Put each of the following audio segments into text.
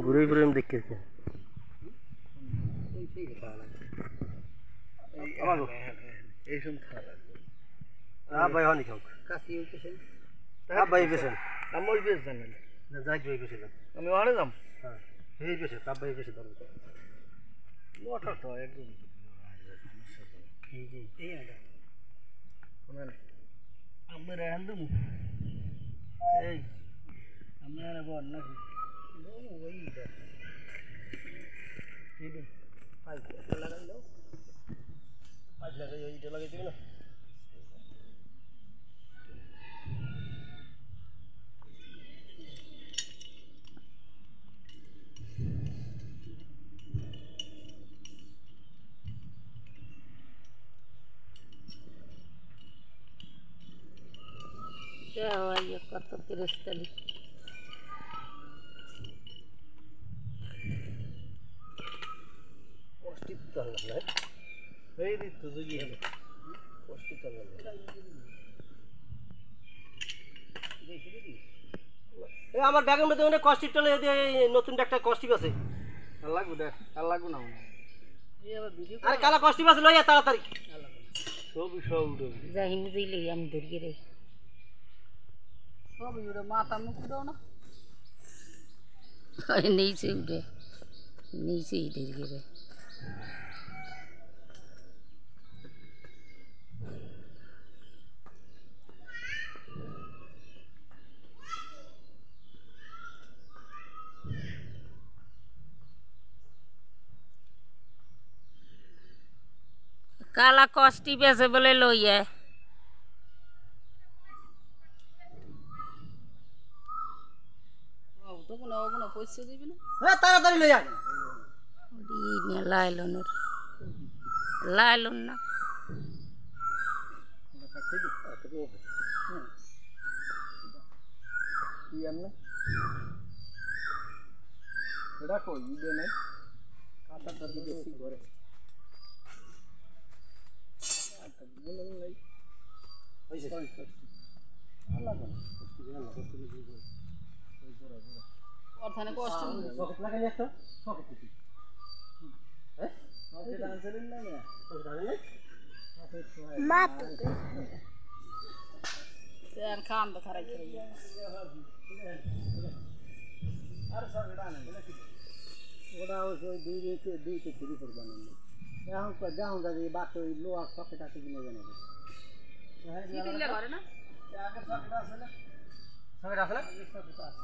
ঘুরে ঘুরে আমি দেখতেছি ভাই হনি হোক ভাই বেছেন আমি ওই বেশ জানেন যাই ভাই বেশি যান আমি ওখানে যাম হ্যাঁ এই বেশি কাপ ভাই বেশি ধরুন ওটা তো একদম আমরা রেহান দেবো এই আমরা বল নাকি ওই লাগাই দাও 5 লাগাই ওইটা লাগাই দিবি না কত তিরস্তালি অস্তিত্ব না এই দিত যদি হলো অস্তিত্ব না আমার ব্যাগের মধ্যে অনেক কষ্টিক চলে নতুন একটা কষ্টিক আছে আর লাগবো দেখ আর লাগবো না আরে কালা কষ্টিক আছে লইয়া তাড়াতাড়ি সব সব যাই দিলে আমি ধরিয়ে রে সব মাথা মুখ দাও না नीचे उठे नीचे ही धीरे धीरे काला कॉस्टी पैसे बोले लो ये तो কোনো পয়সা দিবি না হ্যাঁ তাড়াতাড়ি লই আয় ওডি নে লাইলন না কি আমনে এটা কই ইদে নাই কাটা তরকারি বেশি করে আটা বলন নাই পয়সা লাগবে না কষ্ট করে অর্থানে কষ্ট সকেট লাগাই একটা সকেট দিবি হ্যাঁ সকেট আনছিলেন না সকেট আনলেন মাত তেন খান তো খারাই খারাই আর সকেট আনেন ওটা ওই দুই কে ফ্রি করে বানানো এখন কো যাও দাদি বাত ওই লোহা সকেট আছে কিনে জানা হ্যাঁ দিলে করে না আগে সকেট আছে না সকেট আছে না সকেট আছে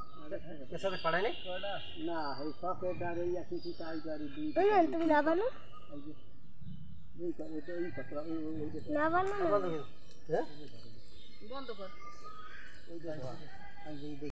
সকেট পড়াই নাই না এই সকেট আর এই কি কাজ করি দুই তুমি না বানো এই তো এই পত্র ওই না বানো হ্যাঁ বন্ধ কর ওই দেখো আমি